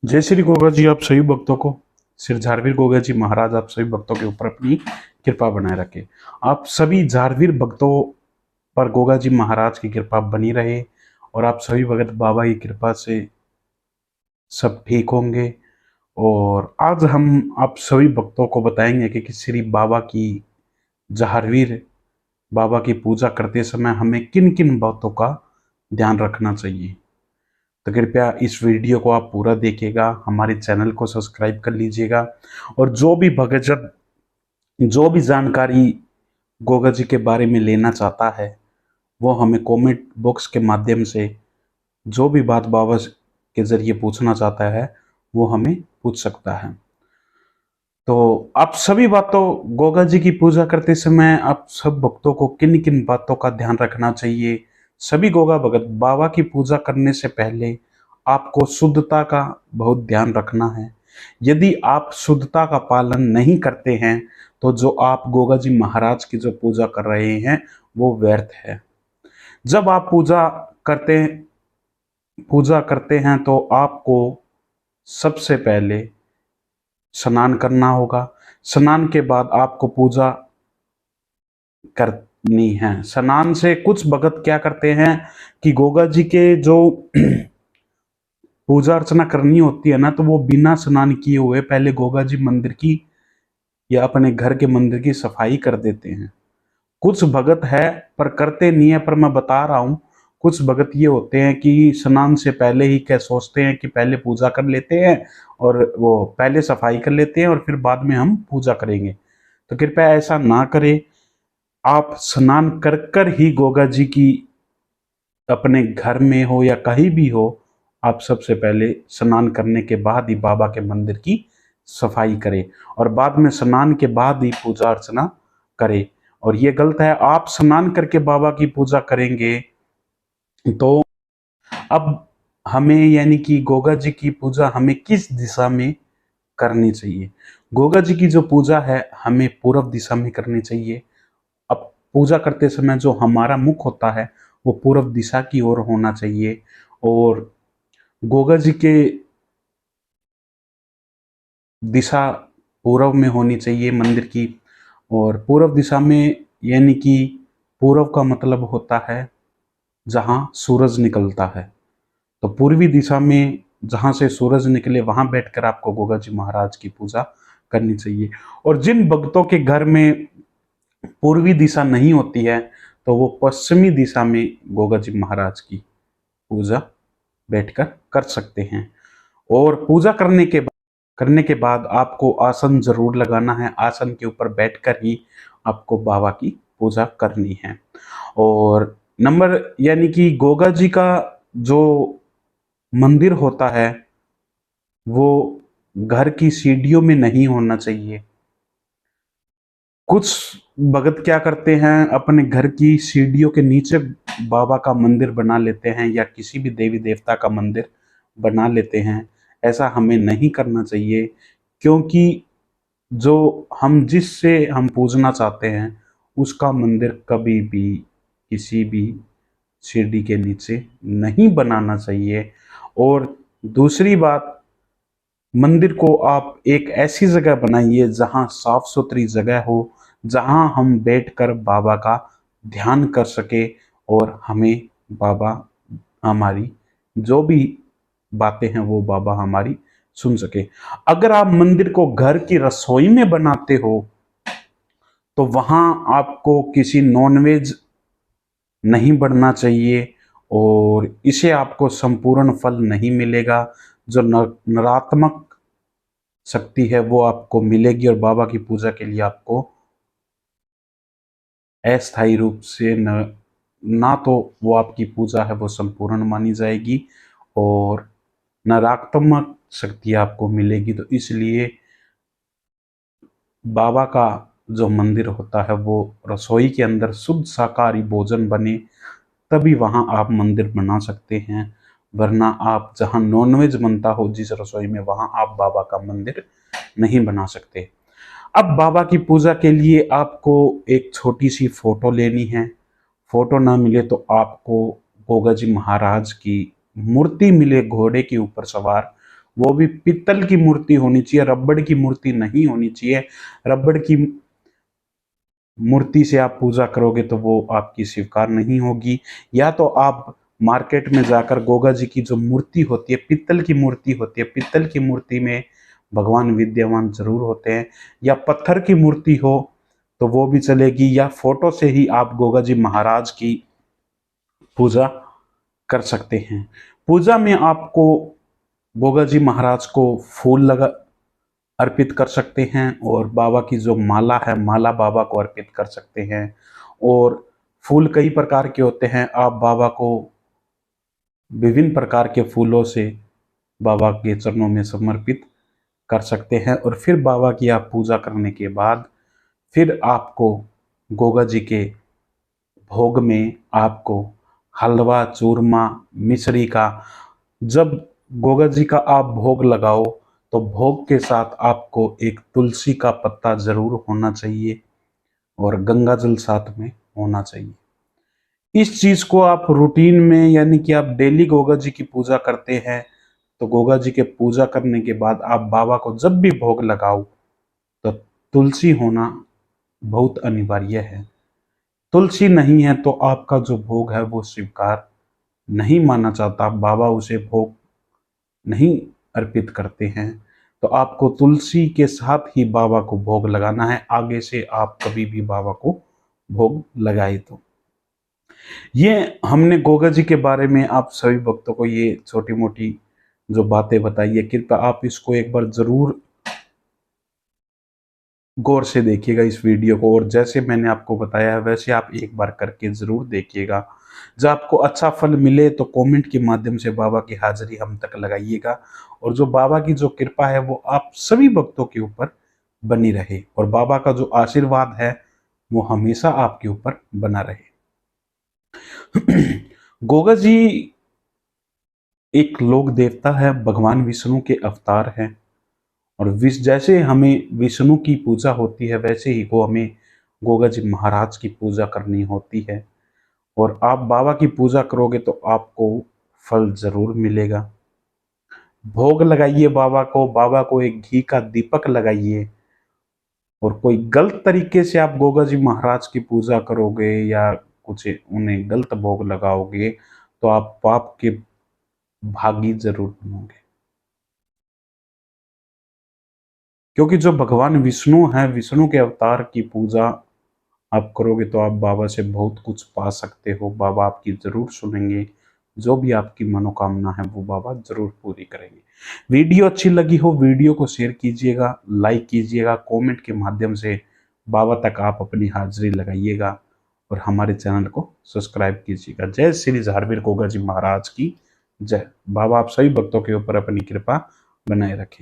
जय श्री गोगा जी। आप सभी भक्तों को श्री झारवीर गोगा जी महाराज आप सभी भक्तों के ऊपर अपनी कृपा बनाए रखे। आप सभी झारवीर भक्तों पर गोगा जी महाराज की कृपा बनी रहे और आप सभी भगत बाबा की कृपा से सब ठीक होंगे। और आज हम आप सभी भक्तों को बताएंगे कि श्री बाबा की झारवीर बाबा की पूजा करते समय हमें किन किन बातों का ध्यान रखना चाहिए। तो कृपया इस वीडियो को आप पूरा देखिएगा, हमारे चैनल को सब्सक्राइब कर लीजिएगा और जो भी भक्तजन जो भी जानकारी गोगा जी के बारे में लेना चाहता है वो हमें कमेंट बॉक्स के माध्यम से जो भी बात बाबा के जरिए पूछना चाहता है वो हमें पूछ सकता है। तो आप सभी बातों गोगा जी की पूजा करते समय आप सब भक्तों को किन किन बातों का ध्यान रखना चाहिए। सभी गोगा भगत बाबा की पूजा करने से पहले आपको शुद्धता का बहुत ध्यान रखना है। यदि आप शुद्धता का पालन नहीं करते हैं तो जो आप गोगा जी महाराज की जो पूजा कर रहे हैं वो व्यर्थ है। जब आप पूजा करते हैं तो आपको सबसे पहले स्नान करना होगा। स्नान के बाद आपको पूजा करनी है। स्नान से कुछ भगत क्या करते हैं कि गोगा जी के जो पूजा अर्चना करनी होती है ना, तो वो बिना स्नान किए हुए पहले गोगा जी मंदिर की या अपने घर के मंदिर की सफाई कर देते हैं। कुछ भगत है पर करते नहीं है, पर मैं बता रहा हूं कुछ भगत ये होते हैं कि स्नान से पहले ही क्या सोचते हैं कि पहले पूजा कर लेते हैं और वो पहले सफाई कर लेते हैं और फिर बाद में हम पूजा करेंगे। तो कृपया ऐसा ना करें। आप स्नान कर कर ही गोगा जी की अपने घर में हो या कहीं भी हो, आप सबसे पहले स्नान करने के बाद ही बाबा के मंदिर की सफाई करें और बाद में स्नान के बाद ही पूजा अर्चना करें। और ये गलत है, आप स्नान करके बाबा की पूजा करेंगे तो अब हमें यानी कि गोगा जी की पूजा हमें किस दिशा में करनी चाहिए। गोगा जी की जो पूजा है हमें पूर्व दिशा में करनी चाहिए। अब पूजा करते समय जो हमारा मुख होता है वो पूर्व दिशा की ओर होना चाहिए और गोगा जी के दिशा पूर्व में होनी चाहिए मंदिर की। और पूर्व दिशा में यानी कि पूर्व का मतलब होता है जहां सूरज निकलता है। तो पूर्वी दिशा में जहां से सूरज निकले वहां बैठकर आपको गोगा जी महाराज की पूजा करनी चाहिए। और जिन भक्तों के घर में पूर्वी दिशा नहीं होती है तो वो पश्चिमी दिशा में गोगा जी महाराज की पूजा बैठकर कर सकते हैं। और पूजा करने के बाद आपको आसन जरूर लगाना है। आसन के ऊपर बैठकर ही आपको बाबा की पूजा करनी है। और नंबर यानी कि गोगा जी का जो मंदिर होता है वो घर की सीढ़ियों में नहीं होना चाहिए। कुछ भगत क्या करते हैं अपने घर की सीढ़ियों के नीचे बाबा का मंदिर बना लेते हैं या किसी भी देवी देवता का मंदिर बना लेते हैं। ऐसा हमें नहीं करना चाहिए क्योंकि जो हम जिससे हम पूजना चाहते हैं उसका मंदिर कभी भी किसी भी सीढ़ी के नीचे नहीं बनाना चाहिए। और दूसरी बात, मंदिर को आप एक ऐसी जगह बनाइए जहां साफ सुथरी जगह हो, जहां हम बैठकर बाबा का ध्यान कर सके और हमें बाबा हमारी जो भी बातें हैं वो बाबा हमारी सुन सके। अगर आप मंदिर को घर की रसोई में बनाते हो तो वहां आपको किसी नॉनवेज नहीं बढ़ना चाहिए और इसे आपको संपूर्ण फल नहीं मिलेगा। जो नकारात्मक शक्ति है वो आपको मिलेगी और बाबा की पूजा के लिए आपको अस्थायी रूप से ना तो वो आपकी पूजा है वो संपूर्ण मानी जाएगी और नकारात्मक शक्ति आपको मिलेगी। तो इसलिए बाबा का जो मंदिर होता है वो रसोई के अंदर शुद्ध शाकाहारी भोजन बने तभी वहां आप मंदिर बना सकते हैं। वरना आप जहां नॉनवेज बनता हो जिस रसोई में वहां आप बाबा का मंदिर नहीं बना सकते। अब बाबा की पूजा के लिए आपको एक छोटी सी फोटो लेनी है। फोटो ना मिले तो आपको गोगा जी महाराज की मूर्ति मिले घोड़े के ऊपर सवार, वो भी पीतल की मूर्ति होनी चाहिए, रबड़ की मूर्ति नहीं होनी चाहिए। रबड़ की मूर्ति से आप पूजा करोगे तो वो आपकी स्वीकार नहीं होगी। या तो आप मार्केट में जाकर गोगा जी की जो मूर्ति होती है, पित्तल की मूर्ति होती है, पित्तल की मूर्ति में भगवान विद्यमान जरूर होते हैं, या पत्थर की मूर्ति हो तो वो भी चलेगी, या फोटो से ही आप गोगा जी महाराज की पूजा कर सकते हैं। पूजा में आपको गोगा जी महाराज को फूल लगा अर्पित कर सकते हैं, और बाबा की जो माला है, माला बाबा को अर्पित कर सकते हैं। और फूल कई प्रकार के होते हैं, आप बाबा को विभिन्न प्रकार के फूलों से बाबा के चरणों में समर्पित कर सकते हैं। और फिर बाबा की आप पूजा करने के बाद फिर आपको गोगा जी के भोग में आपको हलवा, चूरमा, मिश्री का, जब गोगा जी का आप भोग लगाओ तो भोग के साथ आपको एक तुलसी का पत्ता जरूर होना चाहिए और गंगा जल साथ में होना चाहिए। इस चीज को आप रूटीन में, यानी कि आप डेली गोगा जी की पूजा करते हैं, तो गोगा जी के पूजा करने के बाद आप बाबा को जब भी भोग लगाओ तो तुलसी होना बहुत अनिवार्य है। तुलसी नहीं है तो आपका जो भोग है वो स्वीकार नहीं माना जाता, बाबा उसे भोग नहीं अर्पित करते हैं। तो आपको तुलसी के साथ ही बाबा को भोग लगाना है। आगे से आप कभी भी बाबा को भोग लगाए तो ये हमने गोगा जी के बारे में आप सभी भक्तों को ये छोटी मोटी जो बातें बताई है, कृपया आप इसको एक बार जरूर गौर से देखिएगा इस वीडियो को, और जैसे मैंने आपको बताया है वैसे आप एक बार करके जरूर देखिएगा। जब आपको अच्छा फल मिले तो कमेंट के माध्यम से बाबा की हाजिरी हम तक लगाइएगा, और जो बाबा की जो कृपा है वो आप सभी भक्तों के ऊपर बनी रहे, और बाबा का जो आशीर्वाद है वो हमेशा आपके ऊपर बना रहे। गोगा जी एक लोक देवता है, भगवान विष्णु के अवतार हैं, और जैसे हमें विष्णु की पूजा होती है वैसे ही को हमें गोगा जी महाराज की पूजा करनी होती है। और आप बाबा की पूजा करोगे तो आपको फल जरूर मिलेगा। भोग लगाइए बाबा को, बाबा को एक घी का दीपक लगाइए, और कोई गलत तरीके से आप गोगा जी महाराज की पूजा करोगे या कुछ उन्हें गलत भोग लगाओगे तो आप पाप के भागी जरूर बनोगे। क्योंकि जो भगवान विष्णु है, विष्णु के अवतार की पूजा आप करोगे तो आप बाबा से बहुत कुछ पा सकते हो। बाबा आपकी जरूर सुनेंगे, जो भी आपकी मनोकामना है वो बाबा जरूर पूरी करेंगे। वीडियो अच्छी लगी हो वीडियो को शेयर कीजिएगा, लाइक कीजिएगा, कमेंट के माध्यम से बाबा तक आप अपनी हाजिरी लगाइएगा, और हमारे चैनल को सब्सक्राइब कीजिएगा। जय श्री झारवीर गोगा जी महाराज की जय। बाबा आप सभी भक्तों के ऊपर अपनी कृपा बनाए रखें।